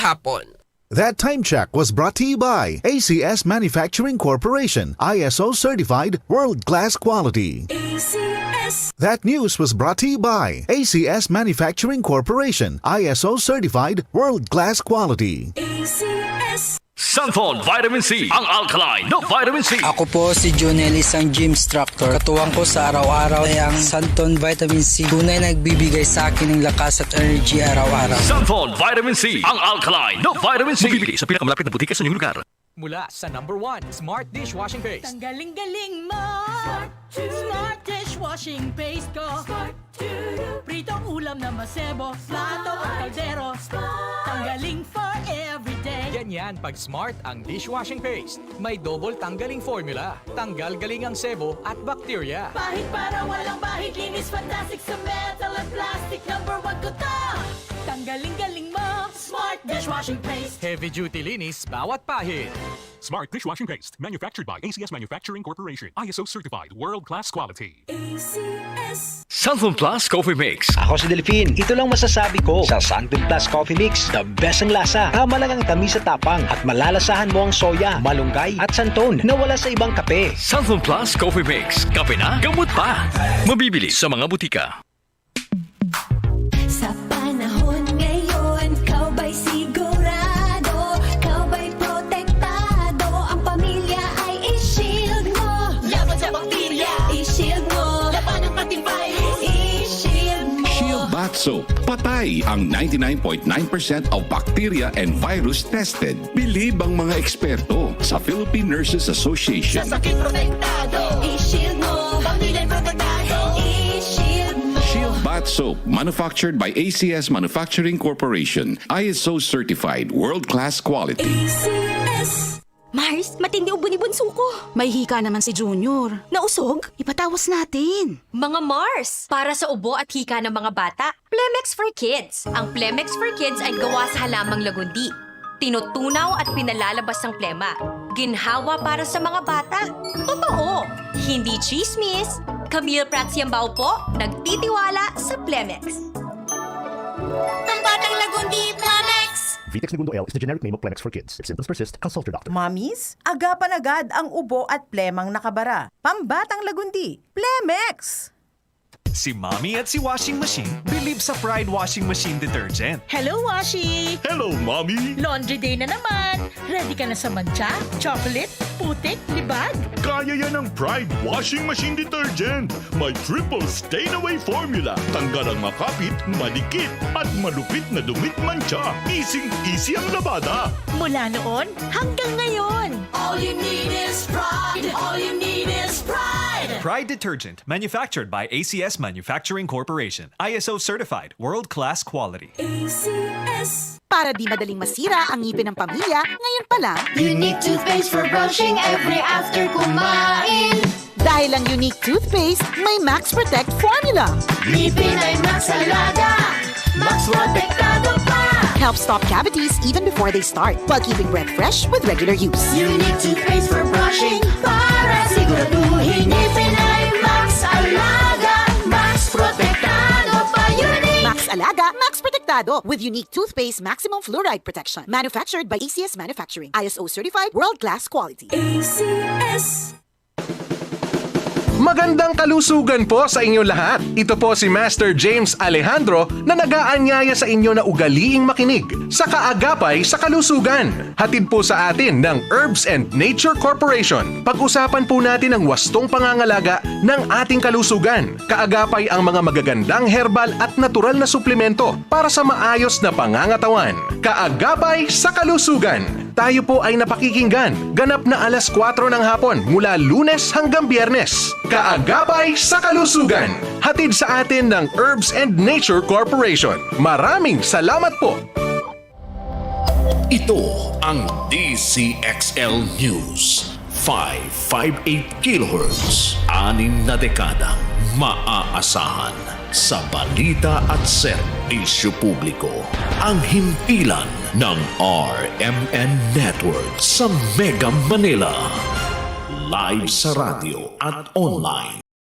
hapon. That time check was brought to you by ACS Manufacturing Corporation, ISO certified world-class quality. ACS. That news was brought to you by ACS Manufacturing Corporation, ISO certified world-class quality. ACS. Santon Vitamin C, ang alkaline na vitamin C. Ako po si Junel, isang gym instructor. Katuwang ko sa araw-araw ay ang Santon Vitamin C. Tunay nagbibigay sa akin ng lakas at energy araw-araw. Santon Vitamin C, ang alkaline na vitamin C. Mabibili sa pinakamalapit na butika sa inyong lugar. Mula sa #1 Smart Dishwashing Paste. Tanggaling-galing mo. Smart dishwashing paste ko. Pritong ulam na masebo. Plato at kaldero. Tanggaling for everyday. Ganyan pag Smart ang dishwashing paste. May double tanggaling formula. Tanggal galing ang sebo at bakterya. Bahid para walang bahid. Linis fantastic sa metal at plastic. #1 ko to. Tanggaling-galing mo. Smart dishwashing paste. Heavy duty linis bawat pahid. Smart Dishwashing Paste, manufactured by ACS Manufacturing Corporation, ISO certified, world-class quality. ACS. Santon Plus Coffee Mix. Ako si Delphine. Ito lang masasabi ko sa Santon Plus Coffee Mix. The best ang lasa. Tama lang ang tamis sa tapang at malalasahan mo ang soya, malunggay at santon na wala sa ibang kape. Santon Plus Coffee Mix. Kape na, gamot pa. Mabibili sa mga butika. Sa panahon ngayon, kau ba'y sigurado? Kau ba'y protektado? Ang pamilya ay i-shield mo. Laban sa bakterya, i-shield mo. Laban ng pating virus, i-shield mo. Shield Bath Soap. Patay ang 99.9% of bacteria and virus tested. Bilib ang mga eksperto sa Philippine Nurses Association. Sa sakit protektado, i-shield mo. Pamilya protektado, i-shield mo. Shield Bath Soap, manufactured by ACS Manufacturing Corporation, ISO certified, world-class quality. ACS. Mars, matindi ubo ni bunso ko. May hika naman si Junior. Nausog? Ipatawas natin. Mga Mars, para sa ubo at hika ng mga bata, Plemex for Kids. Ang Plemex for Kids ay gawa sa halamang lagundi. Tinutunaw at pinalalabas ng plema. Ginhawa para sa mga bata. Totoo! Hindi chismis. Camille Pratsiambao po, nagtitiwala sa Plemex. Ang batang lagundi, Plemex! Vitex Segundo L is the generic name of Plemex for kids. If symptoms persist, consult your doctor. Mommies, agapan agad ang ubo at plemang nakabara. Pambatang lagundi, Plemex! Si Mommy at si Washing Machine believe sa Pride Washing Machine Detergent. Hello, Washi! Hello, Mommy! Laundry day na naman! Ready ka na sa mancha, chocolate, putik, libag? Kaya yan ang Pride Washing Machine Detergent. May triple stain-away formula. Tanggal ang makapit, malikit, at malupit na dumit mancha. Easy ang labada. Mula noon hanggang ngayon. All you need is pride. All you need is pride. Pride Detergent, manufactured by ACS Manufacturing Corporation. ISO certified, world-class quality. ACS. Para di madaling masira ang ngipin ng pamilya, ngayon pa lang, Unique toothpaste for brushing every after kumain. dahil ang unique toothpaste, may Max Protect formula. Ngipin ay Max Alaga. Max protektado pa. Helps stop cavities even before they start, while keeping breath fresh with regular use. Unique toothpaste for brushing para siguraduhin ngipin ay Max Alaga. Max protektado pa. Unique. Max Alaga, Max Protectado with unique toothpaste maximum fluoride protection. Manufactured by ACS Manufacturing. ISO certified, world-class quality. ACS. Magandang kalusugan po sa inyo lahat. Ito po si Master James Alejandro na nag-aanyaya sa inyo na ugaliing makinig sa kaagapay sa kalusugan. Hatid po sa atin ng Herbs and Nature Corporation. Pag-usapan po natin ang wastong pangangalaga ng ating kalusugan. Kaagapay ang mga magagandang herbal at natural na suplemento para sa maayos na pangangatawan. Kaagapay sa kalusugan. Tayo po ay napakikinggan. Ganap na alas 4 ng hapon mula Lunes hanggang Biyernes. Kaagapay sa kalusugan. Hatid sa atin ng Herbs and Nature Corporation. Maraming salamat po. Ito ang DCXL News. 558 kHz. 6 na dekadang maaasahan sa balita at serbisyo publiko. Ang himpilan ng RMN Network sa Mega Manila. Live sa radyo at online.